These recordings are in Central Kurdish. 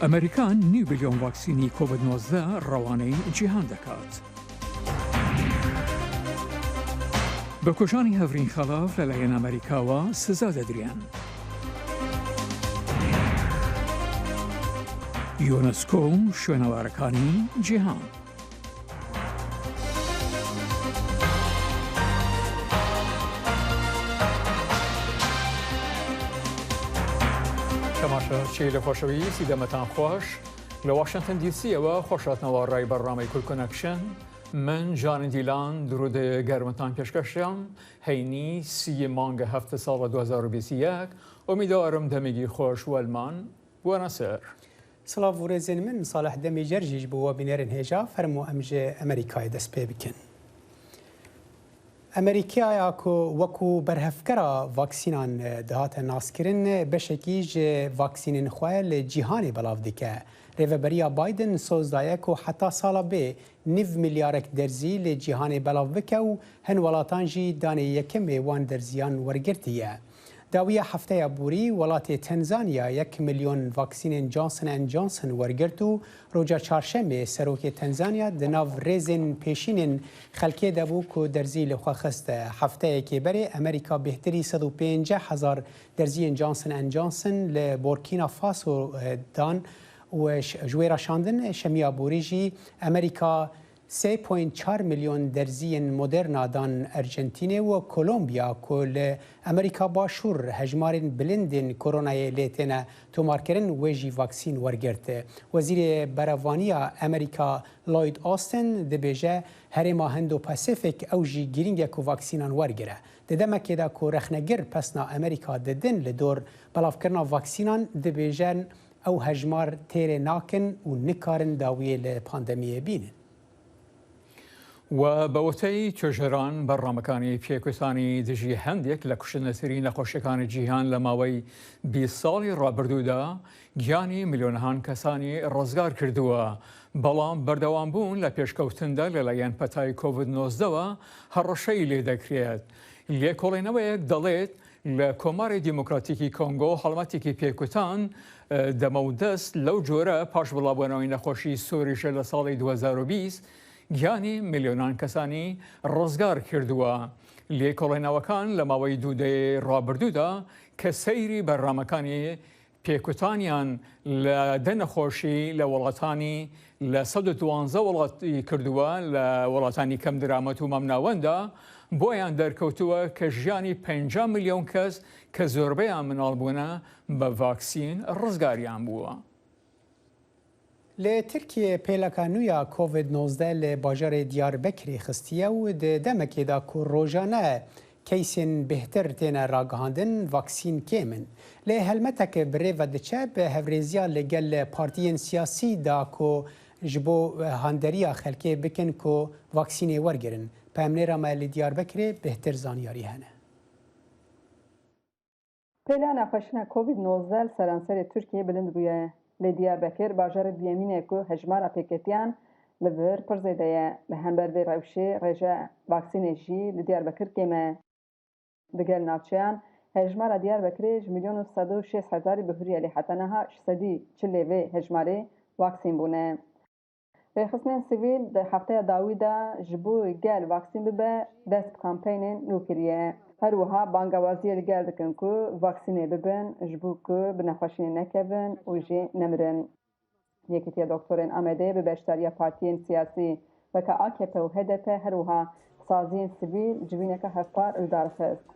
ئەمریکان 9 بلیۆن ڤاکسینی کۆڤید-19 ڕەوانەی جیهان دەکات. بە کوژانی هەڤرین خەلاف لەلایەن ئەمریکاوە سزا دەدرێن. یۆنسکۆ و شوێنەوارەکانی جیهان. تەماشاچی لە خۆشەویستی دەمەتان خۆش لە واشنگتن دیسیەوە خۆشهاتنەوە ڕای بەڕامەی کورد کۆنەکشن. من جان دیلان درودە گەرمتان پێشکەشیان هەینی 30 مانگە هەفتە ساڵە 2021 ئومیدوارم دەمێکی خۆش وەلمان بوونە سەر. سڵاو و ڕێزێن من ساڵح دەمی جەرجیش بووە بینێرن هێژا فەرمو ئەمژێ ئەمریکای دەست پێ بکەن. ئەمریکایە وەکو بەرهەفکەرە ڤاکسینان دەهاتە ناسکردن بەشێکی ژێ ڤاکسینên xwe li cîhanê belav dike. Rêveberiya Biden soz daye ku heta sala bê 9 milyarek derzî li cîhanê belav bike û hin welatan jî danê yekemê wan derziyan wergirtiye. Dawiya hefteya borî welatê Tanzanya 1 milyon vaksînên Johnson & Johnson wergirt û roja çarşemê serokê Tanzanya di nav rêzên pêşînên xelkê de bû ku derzî li xwe xiste. Hefteyekê berê Amerîka bêhtirî 150,000 derziyên Johnson & Johnson li Burkina Faso dan û ji wê re şandin şemiya borî jî Amerîka 3.4 milyon derziyên Moderna dan Ercentînê û Kolombiya ku li Amerîka Başûr hejmarên bilindên koronayê lê têne tomarkirin wê jî vaksîn wergirt. Wezîrê Berevaniya Amerîka Lloyd Austin dibêje Herêma Hindo-Pasifik ew jî girîng ku vaksînan wergire. Di demekê de ku rexnegir pesna Amerîka didin li dor belavkirina vaksînan dibêjen ew hejmar têrê nakin û nikarin dawiyê li pandemiyê bînin. و بەوەتەی توێژەران بەڕامەکانی پێکوتانی دژی هەندێک لە کوشندەترین نەخۆشیەکانی جیهان لە ماوەی 20 ساڵی ڕابردوودا گیانی میلیۆنەهان کەسانی ڕزگار کردووە. بەڵام بەردەوام بوون لە پێشکەوتندا لەلایەن پەتای کۆڤید-19ەوە هەڕەشەی لێ دەکرێت. لێکۆڵێنەوەیەک دەڵێت لە کۆماری دیموکراتیکی کۆنگۆ هەڵمەتێکی پێکوتان دەمەودەست لەو جۆرە پاش بڵاوبوونەوەی نەخۆشی سۆریشە لە ساڵی 2020 گیانی میلیۆنان کەسانی ڕزگار کردووە. لێکۆڵێنەوەکان لە ماوەی دوودەی ڕابردوودا کە سەیری بەرنامەکانی پێکوتانیان لە دەنەخۆشی لە وڵاتانی لە 112 وڵاتی کردووە لە وڵاتانی کەم درامەت و مەمناوەندا بۆیان دەرکەوتووە کە ژیانی 50 میلیۆن کەس کە زۆربەیان مناڵبوونە بە ڤاکسین ڕزگاریان بووە. لە ترکیە پێلەکە نویا کۆڤید-19 لە باژارê Diyarbekirê xistiye û di demekê da ku rojane keysên bêhtir têne ragihandin vaksîn kêmin. Lê helmeteke bi rê ve diçe bi hevrêziya li gel partiyên siyasî da ku ji bo handeriya xelkê bikin ku vaksînê wergirin. Pemnêra me li Diyarbekirê bêhtir zanyarî hene. Pêla nexweşina Covid-19 seranserê Tirkiyê bilind bûye. Li Diyarbekir bajarê duyemînê ku hejmara pêketiyan li vir pir zêde ye. Li hember vê rewşê rêja vaksînê jî li Diyarbekir kêm e. Di gel navçeyan hejmara Diyarbekirê ji milyon û 106,000 bihuriye lê heta niha 640 vê hejmarê vaksîn bûne. Rêxistinên sivîl di hefteya dawî de ji bo gel vaksîn bibe dest bi kampeynên nû kiriye. Her wiha bangewaziyê li gel dikin ku vaksînê bibin ji bo ku bi nexweşînê nekevin û jê nemirin. Yekîtiya Doktorên Amedê bi beşdariya partiyên siyasî weke AKP û HDP her wiha saziyên sivîl civîneke hevpar li dar xist.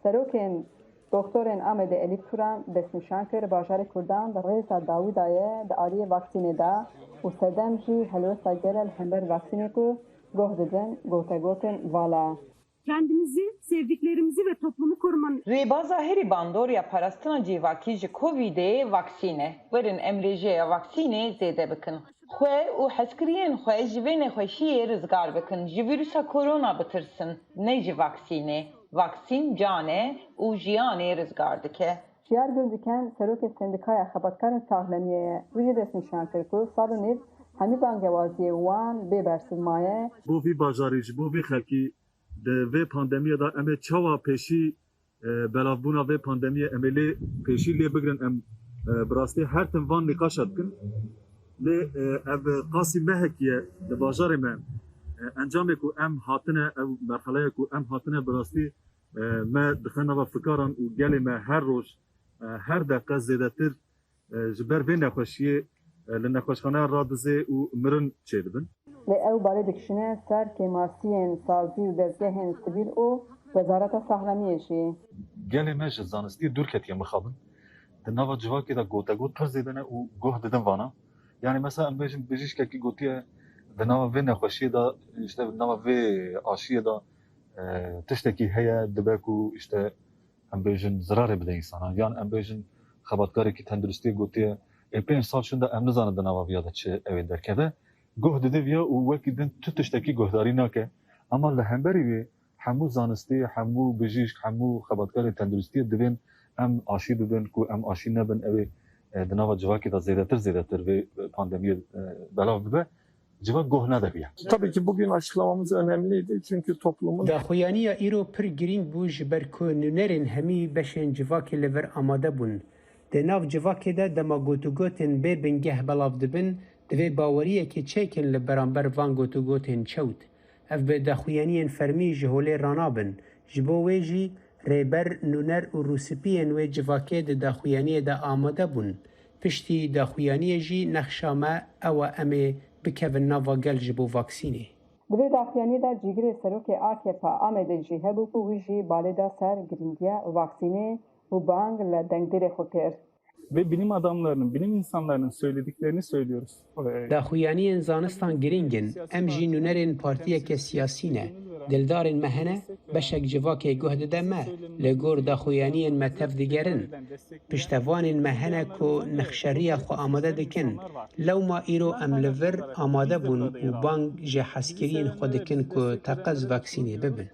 Serokên Doktorên Amedê Elîf Turan destnîşan kir bajarê Kurdan di rêza dawî daye di aliyê vaksînê da û sedem jî helwesta gele li hember vaksînê ku goh didin gotegotên vala. Kendimizi, sevdiklerimizi ve toplumu korumanın... Rêbaza herî bandoriya parastina cêvakî ji Covidê vaksîne. Werin em rêjeya vaksînê zêde bikin. Xwe û hezkiriyên xwe ji vê nexweşiyê rizgar bikin. Ji vîrusa korona bitirsin, ne ji vaksînê. Vaksîn can e û jiyanê rizgar dike. Şiyar Güldiken serokê Sendikaya Xebatkarên Saxlemiyê ye. Wî jî destnîşan kir ku sal û nîv hemî bangewaziyê wan bê bersiv maye. Bo vî bajarî ji bo vê xelkî di vê pandemiya da em ê çawa pêşî belavbûna vê pandemiyê em ê lê pêşî lê bigirin em براستی هر تنوان نقاشت کن لی اب قاسی مهکیه لباجار من انجام کو ام هاتنه او مرحله کو ام هاتنه براستی ما دخلنا و فکران و گلی ما هر روز هر دقیقه زیادتر جبر بین نخوشیه لنخوشخانه را دزه و مرن چه دبن لی او بالای دکشنه سر که ماسیین سازی و دزگهین سبیل او وزارت سهلمیشی گلی ما زانستی دور کتیم مخابن دنوا جواکی دا گوتا گوت پر زیدنه و گوه ددن وانا یعنی مثلا ام بیجیش که گوتیه دنوا وی نخوشیه دا işte دنوا وی آشیه دا تشتکی هیا دبکو işte ام بیجن ضرر بده انسان یعنی ام بیجن خبرکاری که تندرستی گوتیه پنج سال شونده ام نزانه دنوا ویا دا چه اوی درکده گوه دده ویا و وکی دن تو تشتکی گوهداری ناکه اما لهمبری وی همو زانستی همو بیجیش همو خبرکاری تندرستی دوین ام آشی ببین کو ام آشی نبن اوی دنوا جواکی دا زیادتر ve pandemiye belav bibe cevap goh nedebiye. Tabii ki bugün açıklamamız önemliydi çünkü toplumun Daxuyaniya îro pir girîng bû ji ber ku nûnerên hemî beşên civakê li vir amade bûn. Di nav civakê de dema gotûgotên bê bingeh belav dibin, divê baweriyekê çêkin li beramber van gotûgotên çewt. Ev bi daxuyaniyên fermî ji holê ranabin. Ji bo wê jî rêber nûner û rûspiyên wê civakê di daxuyaniyê de amade bûn. Piştî daxuyaniyê jî nexşa me ew e em ê bikevin nava gel ji bo vaksînê. Divê daxuyanî de cîgirê serokê AKP Amedê jî hebû ku wî jî balê da ser giringiya vaksînê û bang li dengderê xwe kir. ve bilim adamlarının, bilim insanlarının söylediklerini söylüyoruz. Daxuyaniyên zanistan giring in, em jî nûnerên partiyeke siyasî ne. Dildarên me hene, beşek civakê guh dide me, li gor daxuyaniyên me tev digerin. Piştevanên me hene ku nexşeriya xwe amade dikin. Lewma îro em li vir amade bûn û bang ji heskiriyên xwe dikin ku teqez vaksînê bibin.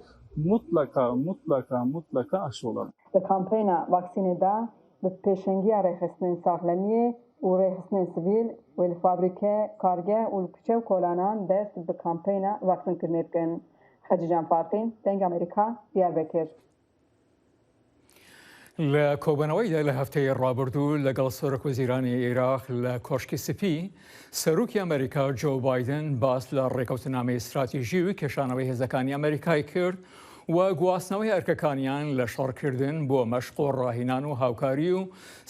Mutlaka aşı olalım. Li kampeyna vaksînê de bi pêşengiya rêxistinên saxlemiyê û rêxistinên sivîl wê li fabrîke, kargeh û li kuçe û kolanan dest bi kampeyna vaksînkirinê dikin. Xecican Partîn, Deng Amerîka, Diyarbekir. لە کۆبنەوەیدا لە هەفتەیە ڕابردوو لەگەڵ سەرۆک وەزیرانی عێراق لە کۆشکی سپی سەرۆکی ئەمریکا جۆ بایدن باس لە ڕێکەوتنامەی استراتیژی و کێشانەوەی هێزەکانی ئەمریکای کرد و گواستنەوەی ئەرکەکانیان لە شەڕکردن بۆ مەشق و ڕاهینان و هاوکاری و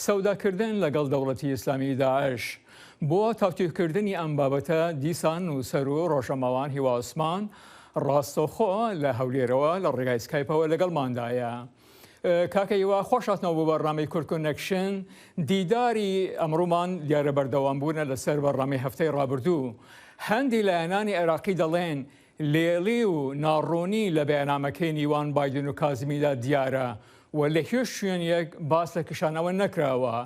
سەوداکردن لەگەڵ دەوڵەتی ئیسلامی داعش. بۆ تاوتوێکردنی ئەم بابەتە دیسان نووسەر و ڕۆژەماوان هیوا عوسمان ڕاستەوخۆ لە هەولێرەوە لە ڕێگای سکایپەوە لەگەڵماندایە. کاکەیوە خۆشاتنەوە بۆ بەڕامی کورد کۆنەکشن دیداری ئەمڕۆمان دیارە بەردەوام بوونە لەسەر بەڕامی هەفتەی ڕابردوو. هەندی لایەنانی عێراقی دەڵێن لێڵی و ناڕوونی لە بەیانامەکەی نیوان بایدن و کازمیدا دیارە و لە هێش شوێنێک باس لە کشانەوە نەکراوە.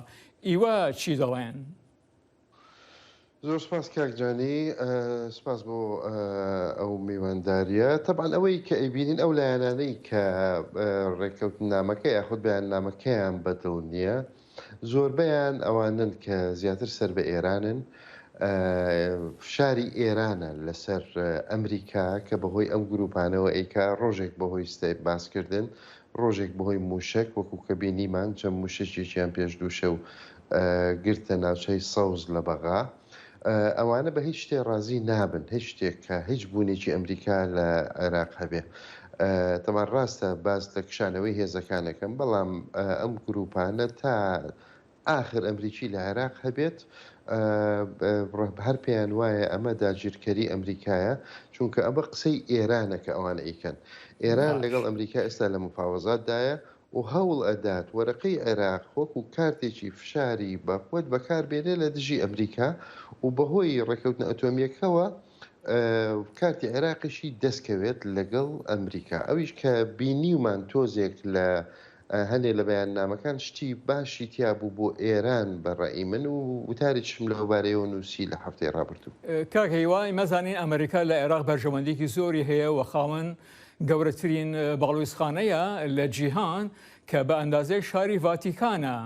ئیوە چی دەڵێن؟ زۆر سپاس کاکجانی سپاس بۆ ئەو میوانداریە طبعاً ئەوەی کە ئەیبینین ئەو لایەنانەی کە ڕێککەوتنامەکە یاخود بەیاننامەکەیان بەدڵ نییە زۆربەیان ئەوانن کە زیاتر سەر بە ئێرانن فشاری ئێرانە لەسەر ئەمریکا کە بەهۆی ئەم گروپانەوە ئەیکا ڕۆژێک بەهۆی ستەی باسکردن ڕۆژێک بەهۆی موشک وەکو کە بینیمان چەند موشکێکیان پێش دووشە و گرتە ناوچەی سەوز لە بەغا ئەوانە بە هیچ شتێ ڕازی نابن هیچ شتێک کە هیچ بوونێکی ئەمریکا لە عێراق هەبێ تەمان ڕاستە باز لە کشانەوەی هێزەکانەکەم بەڵام ئەم گروپانە تا ئاخر ئەمریکی لە عێراق هەبێت هەر پێیان وایە ئەمە داگیرکەری ئەمریکایە چونکە ئەمە قسەی ئێرانە کە ئەوانە ئیکەن ئێران لەگەڵ ئەمریکا ئێستا لە مفاوەزاتدایە و هەوڵ ئەدات وەرەقەی عێراق وەکو کارتێکی فشاری بەخۆت بەکاربێنێ لە دژی ئەمریکا و بەهۆی ڕێکەوتنە ئەتۆمیەکەوە کارتی عێراقیشی دەستکەوێت لەگەڵ ئەمریکا ئەویش کە بینیومان تۆزێک لە هەنێ لە بەیاننامەکان شتی باشی تیا بوو بۆ ئێران بەڕێی من و وتارێکم لەوبارەیەوە نووسی لە هەفتەی ڕابردوو کاکەیوای مەزانین ئەمریکا لە عێراق بەرژەوەندێکی زۆری هەیە و خاوەن گەورەترین باڵویزخانەیە لە جیهان کە بە ئەندازەی شاری ڤاتیکانە.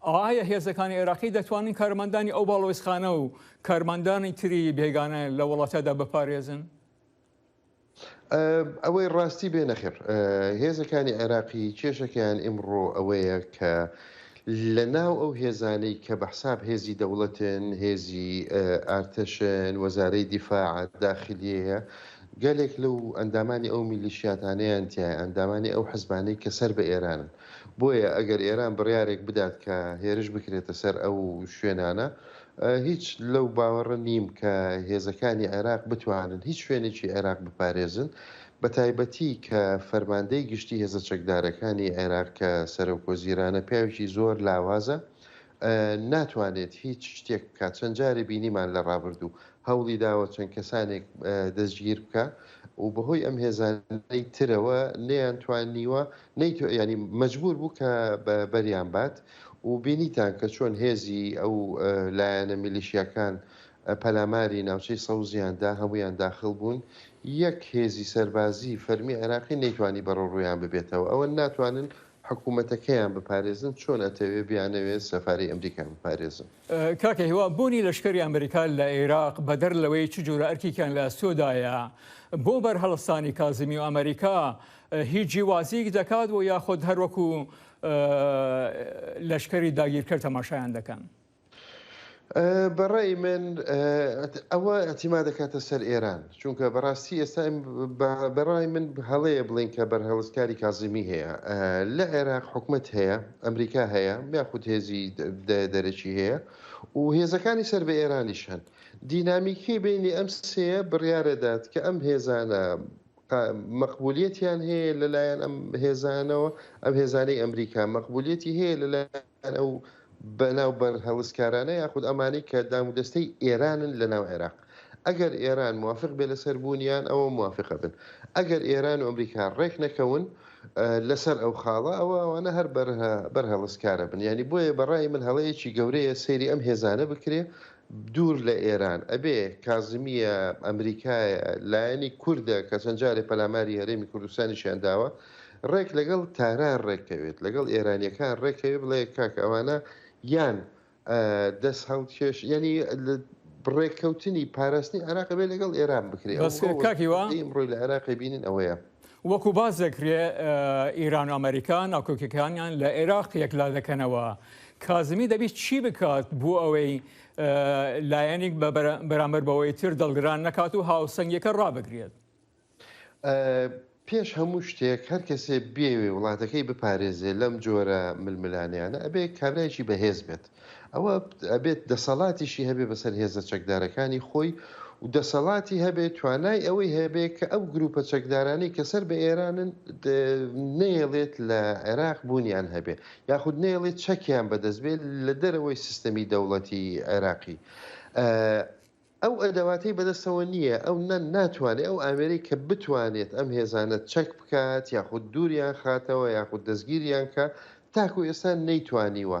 ئایا هێزەکانی عێراقی دەتوانین کارمەندانی ئەو باڵویزخانە و کارمەندانی تری بێگانە لە وڵاتەدا بپارێزن؟ ئەوەی ڕاستی بێ نەخێر هێزەکانی عێراقی کێشەکەیان ئیمڕۆ ئەوەیە کە لە ناو ئەو هێزانەی کە بەحساب هێزی دەوڵەتن، هێزی ئارتەشن، وەزارەی دیفاع داخلیەیە، گەلێک لەو ئەندامانی ئەو میلیشیاتانەیان تایە، ئەندامانی ئەو حزبانەی کە سەر بە ئێرانن. بۆیە ئەگەر ئێران بڕیارێک بدات کە هێرش بکرێتە سەر ئەو شوێنانە، هیچ لەو باوەڕە نیم کە هێزەکانی عێراق بتوانن هیچ شوێنێکی عێراق بپارێزن، بە تایبەتی کە فەرماندەی گشتی هێزە چەکدارەکانی عێراق کە سەرۆکۆزیرانە پیاوێکی زۆر لاوازە، ناتوانێت هیچ شتێک بکات. چەند جارێ بینیمان لە ڕابردوو هەوڵی داوە چەند کەسانێک دەستگیر بکە و بەهۆی ئەم هێزانەی ترەوە نەیانتوانیوە ینی مەجبور بوو کە بەریان بات و بینیتان کە چۆن هێزی ئەو لایەنە میلیشیەکان پەلاماری ناوچەی سەوزیاندا هەمویان داخل بوون، یەک هێزی سەربازی فەرمی عێراقی نەیتوانی بەڕۆڕویان ببێتەوە. ئەوە ناتوانن حکوومەتەکەیان بپارێزن چۆن ئەتەوێ بیانەوێت سەفاری ئەمریکا بپارێزن. کاکە هیوا بوونی لەشکری ئەمریکا لە عێراق بەدەر لەوەی چ جۆرە ئەرکیان لە سۆدایە بۆ بەرهەڵستانی کازمی و ئەمریکا هیچ جیوازیک دەکات و یاخود هەروەکو لەشکری داگیرکرد تەماشایان دەکەن؟ بەڕای من ئەوە ئەتیما دەکاتە سەر ئێران، چونکە بەڕاستی ئێستا بەڕای من هەڵەیە بڵین کە بەرهەڵستکاری کازمی هەیە لە عێراق، حکومت هەیە، ئەمریکا هەیە، یاخود هێزی دەرەکی هەیە و هێزەکانی سەر بە ئێرانیش هەن. دینامیکی بینی ئەم سەیە بڕیارەدات کە ئەم هێزانە مەقبولیەتیان هەیە لەلایەن ئەم هێزانەوە، ئەم هێزانەی ئەمریکا مەقبولیەتی هەیە لەلایەن ئەو بەناو بەرهەڵستکارانە یاخود ئەمانەی کە دامودەستەی ئێرانن لە ناو عێراق. ئەگەر ئێران موافق بێ لەسەر بوونیان ئەوە موافقە بن. ئەگەر ئێران و ئەمریکا ڕێک نەکەون لەسەر ئەو خاڵە ئەوانە هەر بەرهەڵستکارە بن. ینی بۆیە بەڕای من هەڵەیەکی گەورەیە سەیری ئەم هێزانە بکرێ دوور لە ئێران. ئەبێ کازمیە ئەمریکایە لایەنی کووردە کە چەند جارێ پەلاماری هەرێمی کوردستانیشیان داوە، ڕێک لەگەڵ تاران ڕێکەوێت، لەگەڵ ئێرانیەکان ڕێکەوێت، بڵێ کاکە ئەوانە یان دەست هەڵکێش ینی ڕێککەوتنی پاراستنی عێراق بێ لەگەڵ ئێران بکرێت. ڕۆی لە عێراقی بینین ئەوەیە. وەکو باز دەکرێ ئیران و ئەمریکا ناوکۆکیەکانیان لە عێراق یەکلا دەکەنەوە. کازمی دەبیست چی بکات بۆ ئەوەی لایەنێک بەرامبەر بەوەی تر دڵگران نەکات و هاوسەنگیەکە ڕابگرێت؟ پێش هەموو شتێک هەر کەسێ بێوێ وڵاتەکەی بپارێزێ لەم جۆرە ململانیانە ئەبێ کابرایکی بەهێز بێت. ئەوە ئەبێت دەسەڵاتیشی هەبێ بەسەر هێزە چەکدارەکانی خۆی و دەسەڵاتی هەبێت توانای ئەوەی هەبێ کە ئەو گروپە چەکدارانی کە سەر بە ئێرانن نەیەڵێت لە عێراق بوونیان هەبێ یاخود نەیەڵێت چەکیان بەدەستبێت لە دەرەوەی سیستەمی دەوڵەتی عێراقی. ئەو ئەدەواتەی بەدەستەوە نییە، ئەو ناتوانێت ئەو ئامێرەی کە بتوانێت ئەم هێزانە چەک بکات یاخود دووریان خاتەوە یاخود دەستگیریان کە تاکو ئێستا نەیتوانیوە.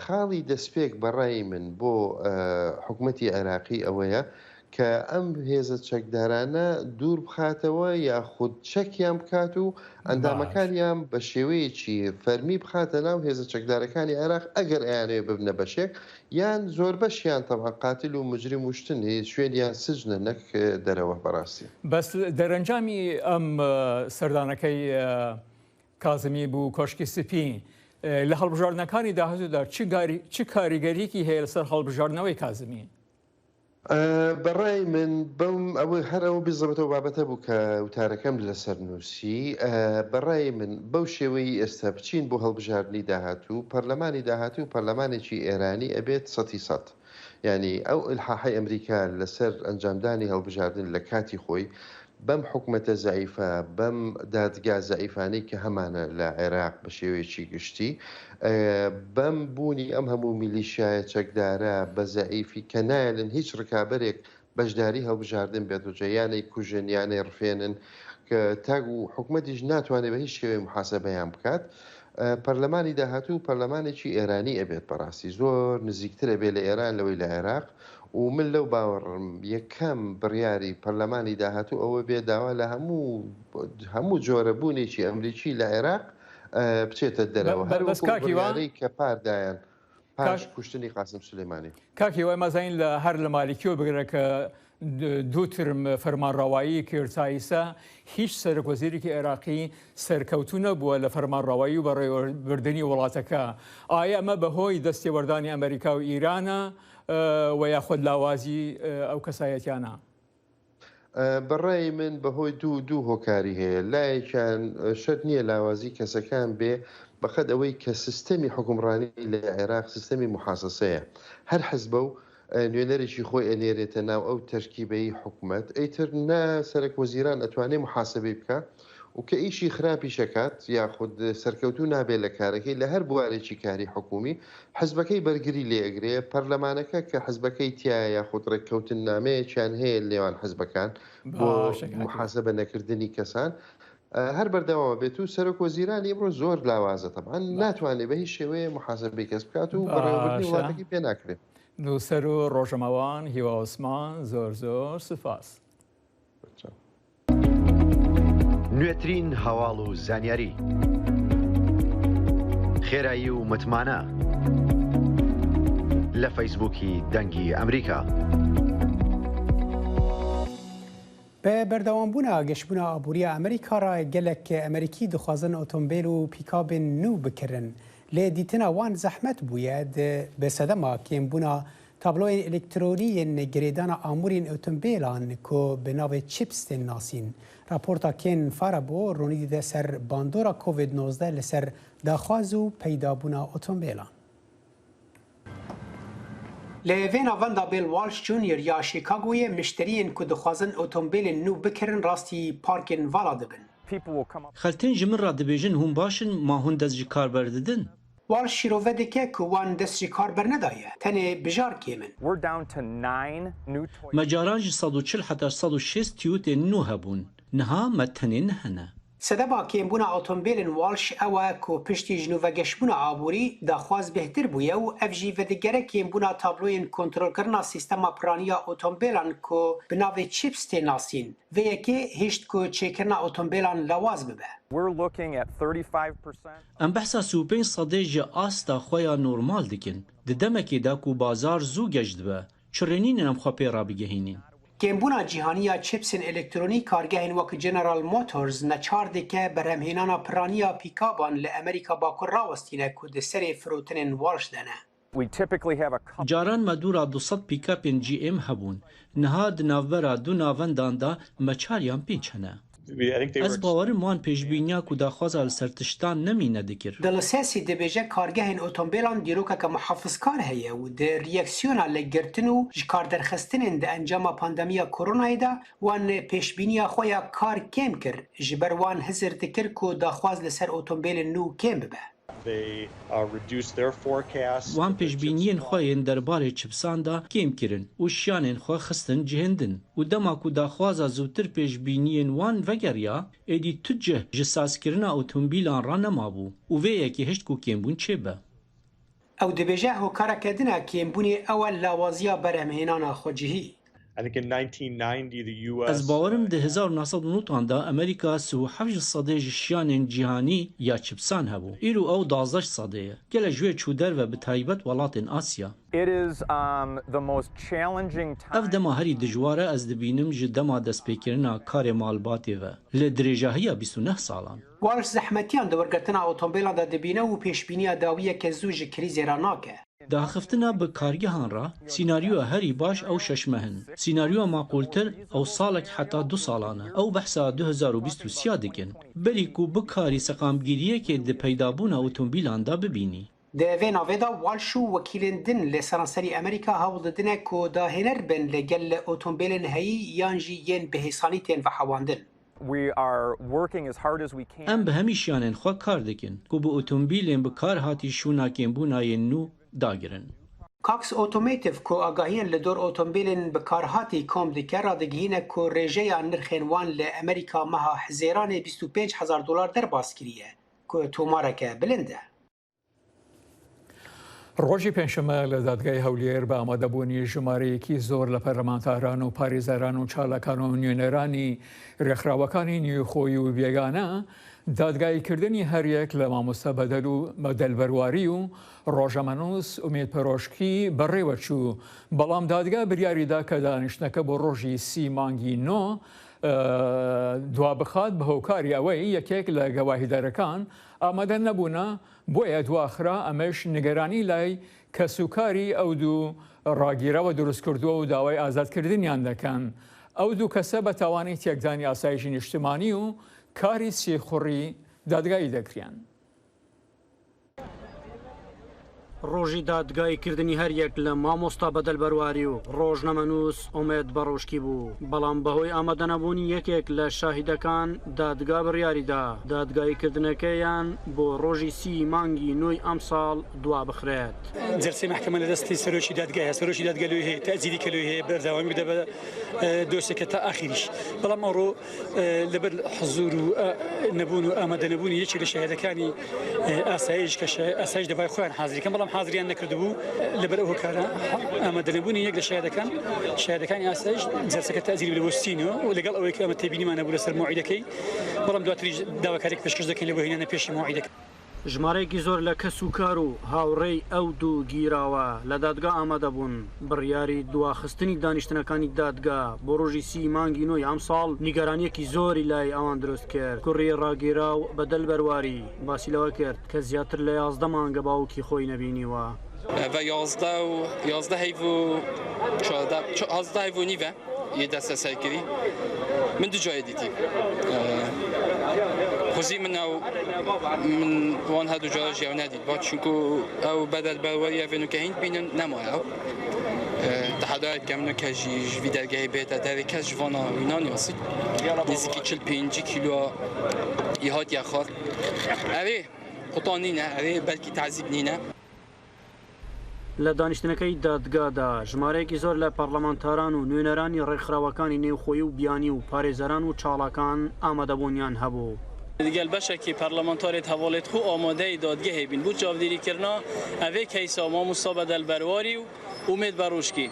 خاڵی دەستپێک بەڕای من بۆ حکوومەتی عێراقی ئەوەیە کە ئەم هێزە چەکدارانە دوور بخاتەوە یاخود چەکیان بکات و ئەندامەکانیان بە شێوەیەکی فەرمی بخاتە ناو هێزە چەکدارەکانی عێراق ئەگەر ئەیانەوێ ببنە بەشێک یان زۆر بەشیان تەبعا قاتیل و مجرم وشتن شوێنیان سجنە نەک دەرەوە بەڕاستی. بەس دەرەنجامی ئەم سەردانەکەی کازمی بوو کۆشکی سپی لە هەڵبژاردنەکانی داهاتوودا چ کاریگەریەکی هەیە لەسەر هەڵبژاردنەوەی کازمی؟ بەڕای من بەم ئەوە هەر ئەوە بزەبێتەوە بابەتە بوو کە وتارەکەم لەسەر نووسی. بەڕای من بەو شێوەی ئێستا بچین بۆ هەڵبژاردننی داهاتوو، پەرلەمانی داهاتوو پەرلەمانێکی ئێرانی ئەبێت 100%. ینی ئەو ئلحاحی ئەمریکا لەسەر ئەنجامدانی هەڵبژاردن لە کاتی خۆی بەم حکوومەتە زعیفە، بەم دادگا زعیفانەی کە هەمانە لە عێراق بە شێوەیەکی گشتی، بەم بوونی ئەم هەموو میلیشایە چەکدارە بە زعیفی کە نایەن هیچ ڕکابەرێک بەشداری هەڵبژاردن بێت و جەیانەی کوژن یانەی ڕفێنن کە تاگ و حکوومەتیش ناتوانێت بە هیچ شێوەی محاسەبەیان بکات. پەرلەمانی داهاتوو پەرلەمانێکی ئێرانی ئەبێت بەڕاستی زۆر نزیکترە بێ لە ئێران لەوەی لە عێراق و من لەو باوەڕم یەکەم بڕیاری پەرلەمانی داهاتوو ئەوە بێ داوا لە هەموو جۆرە بوونێکی ئەمریکی لە عێراق بچێتە دەرەوە هەروەکو کە پاردایان پاش کوشتنی قاسم سلێمانی. کاکی وای مەزین لە هەر لە مالیکیەوە بگرە کە دوو ترم فەرمانڕەوایی کردساییسە هیچ سەرۆکوەزیرێکی عێراقی سەرکەوتو نەبووە لە فەرمانڕەوایی و بەڕێوەبردننی وڵاتەکە. ئایا ئەمە بەهۆی دەستێوەردانی ئەمریکا و ئیرانە و یاخود لاوازی ئەو کەسایەتیانە؟ بەڕای من بەهۆی دوو هۆکاری هەیە. لایەکیان شەرت نییە لاوازی کەسەکان بێ بەخەت ئەوەی کە سیستەمی حکومڕانی لە عێراق سیستەمی محاسسەیە. هەر حزبە و نوێنەرێکی خۆی ئەنێرێتە ناو ئەو تەرکیبەی حکوومەت، ئەیتر سەرک وەزیران ئەتوانێت محاسبەی بکە و کە ئیشی خراپی شەکات یاخود سەرکەوتو نابێت لە کارەکەی لە هەر بوارێکی کاری حکومی حزبەکەی بەرگری لێگرێ. پەرلەمانەکە کە حزبەکەی تایە یاخود ڕێککەوتن نامەیەکیان هەیە لێوان حزبەکان بۆ محاسبە نەکردنی کەسان هەر بەردەوامە بێت و سەرۆک وەزیرانی ئەمڕۆ زۆر لاوازە تەبعاً ناتوانێت بە هیچ شێوەیە محاسبەی کەس بکات و بەڕێوەبردنی وڵاتێکی پێ ناکرێت. نووسەر و ڕۆژەمەوان هیوا عوسمان زۆر سوپاس. نوێترین هەواڵ و زانیاری خێرایی و متمانە لە فەیسبووکی دەنگی ئەمریکا. بە بەردەوامبوونا گەشتبوونا ئابووریە ئەمریکا را gelek ئەمریکی دixwazin ئۆتۆمبیل و پیکابên nû bikirin. Lê dîtina wan zehmet bûye bi sedema kêmbûna tabloyên elektrînîyên girêdana amûrên otomobîlan ku bi navê chips tên nasîn. Raporta kên Farabo ronî dide ser bandora COVID-19 li ser daxwaz û peydabûna otomobîlan. Li vêna venda Bill Walsh Jr. ya Chicagoyê mişteriyên ku dixwazin otomobîlên nû bikirin rastî parkên vala dibin. Xeltên ji min ra dibêjin hûn baş in ma hûn dest ji kar berdidin? Walsh şîrove dike ku wan dest ji kar bernedaye, tenê bijar kêmin. Me caran ji 140 heta 160 tîyotên nû hebûn. Niha me tenê nihene. Sedema kêmbûna otomobîlên Walsh ew e ku piştî ji nûvegeşbûna aborî daxwaz bêhtir bûye û ev jî vedigere kêmbûna tabloyên kontrolkirina sîstema piraniya otomobîlan ku bi navê chips tê nasîn. Vê yekê hişt ku çêkirina otomobîlan lawaz bibe. Em behsa 35 sedê ji asta xwe ya normal dikin. Di demekê de ku bazar zû geş dibe, çirênînên em xwe pê rabigehînin. Kêmbûna cîhaniya chipsên elektrînî kargehên wek General Motors neçar dike berhemhênana piraniya pîkaban li Amerîka Bakur rawestîne ku di serê firotinên Walsh de ne. Caran me dûra 200 pîkapên GM hebûn. Niha di navbera du navendan da me çaryan pênc hene. Ez bawerim wan pêşbîniya ku daxwaza li ser tiştan nemîne dikir. Di li sesî dibêje kargehên otomobîlan dîrokeke muhafizkar heye û di reaksiyona legirtin û ji karderxistinên di encama pandemiya koronayê de wan pêşbîniya xwe ya kar kêm kir ji ber wan hizir dikir ku daxwaz li ser otomobîlên nû kêm bibe. Wan pêşbîniyên xwe yên derbarê çipsan da kêm kirin û şiyanên xwe xistin cihindin û dema ku daxwaza zûtir pêşbîniyên wan vegeriya êdî tu cih ji sazkirina otomobîlan ra nemabû û vê yekê hişt ku kêmbûn çêbe. Ew dibêje hokareke din e kêmbûnê ew e lawaziya berhemhênana xwecihî. Ez bawerim di 1990 da Amerîka 37 sedê ji şiyanên cîhanî ya çipsan hebû. Îro ew 12 sedê ye. Gelek ji wê çû derve bi taybet welatên Asya. Ev dema herî dijwar e ez dibînim ji dema destpêkirina karê malbatê ve. Li dirêjahiya 29 salan. Walsh zehmetiyan di wergirtina otomobîlan de dibîne û pêşbîniya dawiyeke zû ji krîzê ra nake. Daxiftina bi kargehan ra sînaryoya herî baş ew şeşmehin. Sînaryoya maqûltir ew salek heta 2 salan e. Ew behsa 2023 dikin. Berî ku bikarî seqamgiriyekê di peydabûna otomobîlan da bibînî. Di vê navê de Walsh û wekîlên din li seranserî Amerîka hewl didine ku dahêner bin li gel otomobîlên heyî yan jî yên bihêsanî tên vehewandin. Em bi hemî şiyanên xwe kar dikin ku bi otomobîlên bi kar hatî şûna kêmbûnayên nû dagirin. Cox Automotive ku agahiyên li dor otomobîlên bi kar hatî kom dike radigihîne ku rêjeya nirxên wan li Amerîka meha hizêranê $25,000 derbas kiriye ku tomareke bilind e. ڕۆژی پێنجشەمە لە دادگای هەولێر بە ئامادەبوونی ژمارەیەکی زۆر لە پەرلەمانتاران و پارێزەران و چالاکان و نوێنەرانی ڕێکخراوەکانی نیوخۆی و بێگانە دادگایکردنی هەریەک لە مامۆستا بەدەلبەرواری و ڕۆژەمەنووس ئومێد پەرۆشکی بەڕێوە چوو، بەڵام دادگا بریاریدا کە دانیشتنەکە بۆ ڕۆژی 30 مانگی نۆ دوا بخات بە هۆکاری ئەوەی یەکێک لە گەواهیدارەکان ئامادە نەبوونە، بۆیە دواخرا ئەمەش نیگەرانی لای کەسوکاری ئەو دوو ڕاگیرەوە دروست کردووە و داوای ئازادکردنیان دەکەن. ئەو دوو کەسە بە تاوانی تێکدانی ئاسایشی نیشتمانی و کاری سێخوڕی دادگایی دەکرێن. ڕۆژی دادگایکردنی هەریەک لە مامۆستا بەدەلبەرواری و ڕۆژنەمەنووس ئومێد بەڕۆشکی بوو، بەڵام بەهۆی ئامادەنەبوونی یەکێک لە شاهیدەکان دادگا بڕیاریدا دادگایکردنەکەیان بۆ ڕۆژی 30 مانگی نۆی ئەم ساڵ دوا بخرێت. جلسەی محکمە لە دەستی سەرۆکی دادگایە، سەرۆکی دادگا لێ هەیە تەزیری کە لێ هەیە بەردەوامی بدە بە دۆسێکە تا ئاخریش، بەڵام ئەوڕۆ لەبەر حزور و نەبوون و ئامادەنەبوونی یەکێک لە شاهیدەکانی ئاسایش کە ئاسایش دەبای خۆیان حاضریکەن بەڵام حاضریان نەکردبوو لەبەر ئەو هۆکارە ئامادەنەبوونی یەک لە شایدەکانی ئاسایش جلسەکە تەزیری بە بۆستینەوە و لەگەڵ ئەوەی کە ئەمە تێبینیمانە بوو لەسەر موعیدەکەی، بەڵام دواتریش داواکارێک پێشکەش دەکەین لە بۆ هێنانە پێشی موعیدەکە. ژمارەیەکی زۆر لە کەس و کار و هاوڕێی ئەو دوو گیراوە لە دادگا ئامادە بوون. بڕیاری دواخستنی دانیشتنەکانی دادگا بۆ ڕۆژی 30 مانگی نۆی ئەم ساڵ نیگەرانیەکی زۆری لای ئەوان دروست کرد. کوڕی ڕاگیرا و بەدەلبەرواری باسی لەوە کرد کە زیاتر لە 11 مانگە باوکی خۆی نەبینیوە. و 11 هیو نیوه یه دسته سعی کردی من دو جای دیدیم خوزی من وان هدو جای جاو ندید با چونکو او بدل برواری اوینو که هند بینن نمایه تحدای کمنو که جوی درگاهی بیتا در کس جوانا وینانی هستید نزدیکی 45 کیلو ایهات یخار اوه قطان نینه اوه بلکی تعذیب نینه. لە دانیشتنەکەی دادگادا ژمارەیەکی زۆر لە پەرلەمانتاران و نوێنەرانی ڕێکخراوەکانی نێوخۆیی و بیانی و پارێزەران و چاڵاکان ئامادەبوونیان هەبوو. دیگەل بەشێکی پەرلەمانتارێت هەواڵێت خو ئامادەی دادگەهێ بین بوو چاودێریکردنا ئەvê کەیسا مامۆستا بەدەلبەرواری و ئومێد بەڕۆشکی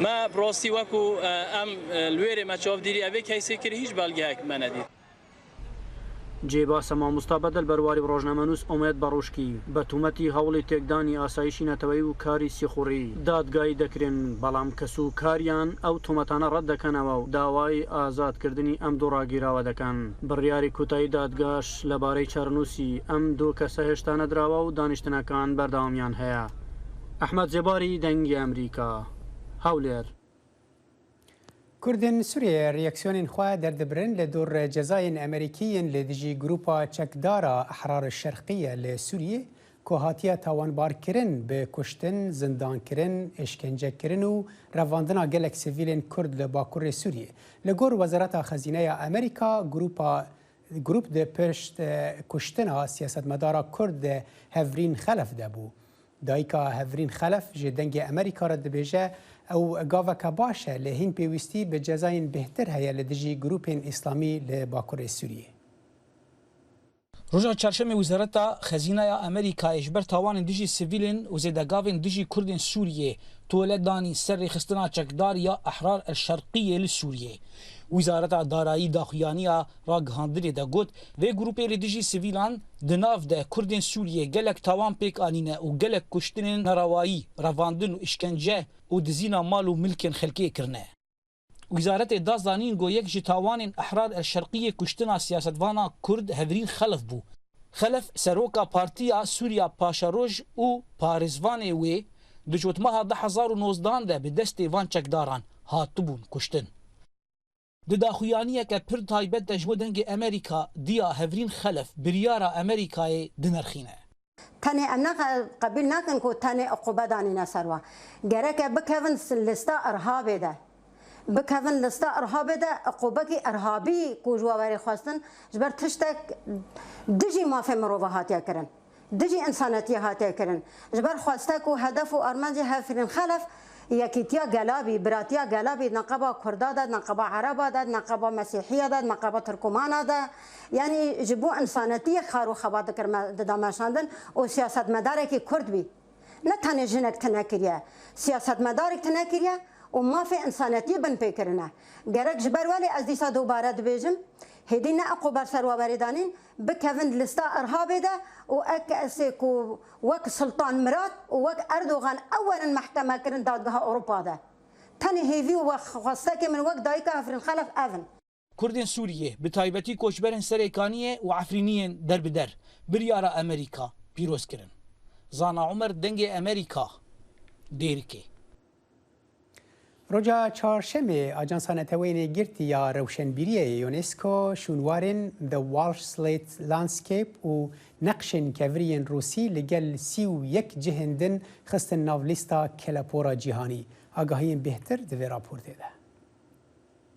ما ڕاستی وەکو ئەم لوێرێ مە چاودێری ئەvê کەیسێ کرد هیچ بەڵگەیەک مە نەدید. جێباسە مامۆستا بەدەلبەرواری ڕۆژنەمەنووس ئومێد بەڕۆشکی بە تومەتی هەوڵی تێکدانی ئاسایشی نەتەوەی و کاری سیخوڕی دادگای دەکرێن، بەڵام کەس و کاریان ئەو تومەتانە ڕەت دەکەنەوە و داوای ئازادکردنی ئەم دوو ڕاگیراوە دەکەن. بڕیاری کوتایی دادگاش لەبارەی چارنووسی ئەم دوو کەسە هێشتا نەدراوە و دانیشتنەکان بەردەوامیان هەیە. ئەحمەد جێباری دەنگی ئەمریکا، هەولێر. کردن سوریه ریاکسیونین خواه دردبرن لدور جزاین امریکیین لدیجی گروپا چکدارا احرار الشرقیه لسوریه که هاتیه تاوانبار کرن به کشتن، زندان کرن، اشکنجه کرن و رواندنا گلک سیویلین کرد لباکور سوریه. لگور وزارت خزینه امریکا گروپ ده پشت کشتنا سیاستمدارا کرد هفرین خلف دبو. دایکا هفرین خلف جدنگ امریکا را دبیجه او گاوکا باشه لهین پیوستی به جزاین بهتر هیا لدجی گروپین اسلامی لباکور سوریه. روژا چهارشنبه وزارت خزینه امریکا اجبر تاوان دجی سیویلین و زیدگاوین دجی کردین سوریه تولدانی سر خستنا چکدار یا احرار الشرقیه لسوریه. وزارت دارایی داخویانی را گهاندری دا گوت و گروپی دجی سیویلان دناف ده کردین سوریه گلک تاوان پیک آنینه و گلک کشتن نروایی، رواندن و اشکنجه و دزینا مال و ملکن خلقی کرنه. وزارت دازدانین گو یک جی تاوان احرار الشرقیه کشتنا سیاستوانا کرد هفرین خلف بو. خلف سروکا پارتیا سوریا پاشاروج و پارزوان وی دجوتمها 2019 ده به دست وان چکداران هاتبون کشتن. دداخویانیه که پر تایبت دجمو دنگ امریکا دیا هفرین خلف بریارا امریکای دنرخینه. تاني أنا قبل ناكن كو تاني عقوبة داني نسروا جرك بكفن لستا إرهابي ده بكفن لستا إرهابي ده عقوبة إرهابي كوجوا وري خواستن جبر تشتك دجي ما في مروفات يكرن دجي إنسانيات يكرن جبر خواستك وهدف وأرمانجي هفرين خلف یکیتیا گلابی براتیا گلابی نقابا کردا داد نقابا عربا داد نقابا مسیحیه داد نقابا ترکمانا داد یعنی جبو انسانیتی خارو خبات کرد دامشاندن و سیاست مداره که کرد بی نه تنه جنک تنکریه سیاست مداره تنکریه و ما فی انسانیتی بن پیکرنه گرک جبر ولی از دیسا دوباره دبیجم هدينا عقوبة سروا بردانين بكفن لستا إرهاب ده وأك أسيكو وك سلطان مراد وك أردوغان أولا محكمة كرن دادها أوروبا ده تاني هيفي وخاصة من وقت دايكا أفرين خلف أفن كردن سوریه به تایبەتی کۆچبەرن سەرێکانیە و عفرینیên دەربدەر بریارە ئەمریکا پیرۆزکردن زانا عمر دەنگێ ئەمریکا دێرکێ روجا چهارشنبه آژانس نەتەوەیەکی گرتی یا ڕەوشنبیریە یونسکۆ شونوارن The Walsh Slate Landscape و نەقشن کەڤریên رووسی لەگەل 31 جهندن خستن ناو لیستا کەلەپۆرە جیهانی ئاگاهیên بهتر divê raportê de.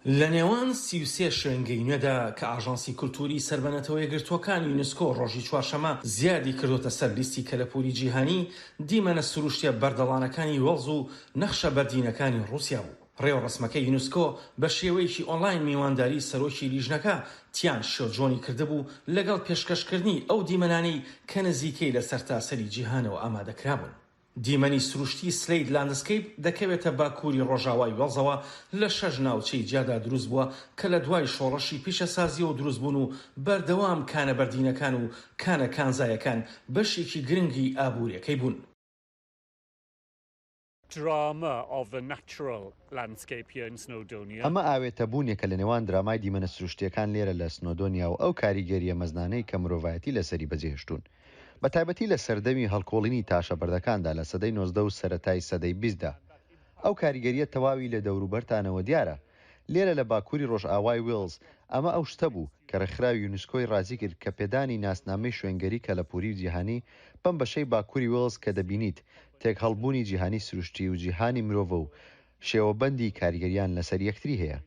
لە نێوان 33 شوێنگەی نوێدا کە ئاژانسی کولتوری سەربەنەتەوەی گرتوەکانی یونسکۆ ڕۆژی چوارشەمە زیادی کردوتە سەر لیستی کەلەپوری جیهانی دیمەنە سروشتیە بەردەڵانەکانی وەڵز و نەخشە بەردینەکانی رووسیا بوو. ڕێوەڕسمەکەی یونسکۆ بە شێوەیەکی ئۆنلاین میوانداری سەرۆکی لیژنەکە تیان شێوجۆنی کردبوو لەگەڵ پێشکەشکردنی ئەو دیمەنانەی کە نزیکەی لە سەرتاسەری جیهانەوە ئامادەکرابوون. دیمەنی سروشتی سلەید لاندسکەیپ دەکەوێتە باکووری ڕۆژاوای وەڵزەوە لە 6 ناوچەی جیادا دروست بووە کە لە دوای شۆڕەشی پیشەسازی و دروستبوون و بەردەوام کانە بەردینەکان و کانە کانزایەکان بەشێکی گرنگی ئابوووریەکەی بوون. ئەمە ئاوێتە بوونێکە لە نێوان درامای دیمەنە سروشتیەکان لێرە لە سنۆدۆنیا و ئەو کاریگەریە مەزنانەی کە مرۆڤایەتی لەسەری بەجێهێشتوون. بە تایبەتی لە سەردەمی هەڵکۆڵینی تاشە بەردەکاندا لە سەدەی 19 و سەرەتای سەدەی 20دا ئەو کاریگەریە تەواوی لە دەوروبەرتانەوە دیارە. لێرە لە باکووری ڕۆژئاوای وێڵز ئەمە ئەو شتە بوو کە ڕێکخراوی یونسکۆی ڕازی کرد کە پێدانی ناسنامەی شوێنگەری کەلەپوری جیهانی بەم بەشەی باکووری وێڵز کە دەبینیت تێک هەڵبوونی جیهانی سروشتی و جیهانی مرۆڤە و شێوەبەندی کاریگەریان لەسەر یەکتری هەیە.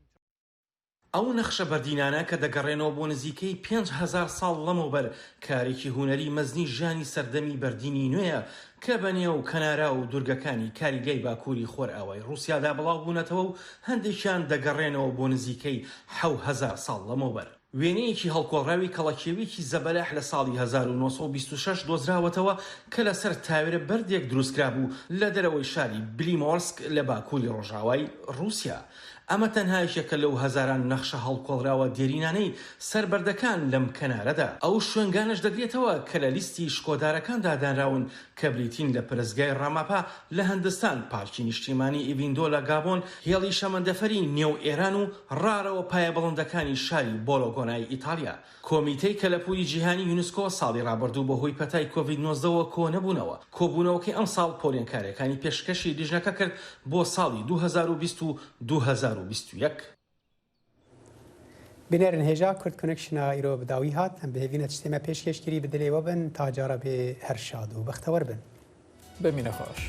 ئەو نەخشە بەردینانە کە دەگەڕێنەوە بۆ نزیکەی 5,000 ساڵ لەمەوبەر کارێکی هوەری مەزنی ژانی سەردەمی بەردینی نوێیە کە بەنێو کەنارا و دوورگەکانی کاریگای باکووری خۆرئاوای رووسیادا بڵاو بوونەتەوە و هەندێکیان دەگەڕێنەوە بۆ نزیکەی 7,000 ساڵ لەمەوبەر. وێنەیەکی هەڵکۆڵراوی کەڵەکێویکی زەبەلاح لە ساڵی 1926 دۆزراوەتەوە کە لەسەر تاوێرە بەردێک دروستکرا بوو لە دەرەوەی شاری بلیمۆرسک لە باکووری ڕۆژاوای رووسیا. ئەمە تەنها یەکێکە لەو هەزاران نەخشە هەڵکۆڵراوە دێرینانەی سەربەردەکان لەم کەنارەدا. ئەو شوێنگانش دەگرێتەوە کە لە لیستی شکۆدارەکاندا دانراون کە بریتین لە پرزگای ڕاماپا لە هەندستان، پارکی نیشتیمانی ئیڤیندۆ لە گابۆن، هێڵی شەمەندەفەری نێو ئێران و ڕارەوە پایە بەڵندەکانی شاری بۆلۆگۆنای ئیتالیا. کۆمیتەی کەلەپوری جیهانی یونسکۆ ساڵی ڕابردوو بەهۆی پەتای کۆڤید-19 کۆ نەبوونەوە. کۆبوونەوەکەی ئەم ساڵ پۆلێنکاریەکانی پێشکەشی لیژنەکە کرد بۆ ساڵی 2020 و 2021. بنێرن هێژا کورد کۆنێکشنە ئیرۆ بەداوی هات ئەم بهێوینە تشتێمە پێشکەشگیری بدلێوە بن تا جارە بێ هەر شاد و بەختەوەر بن. بەمینە خۆش.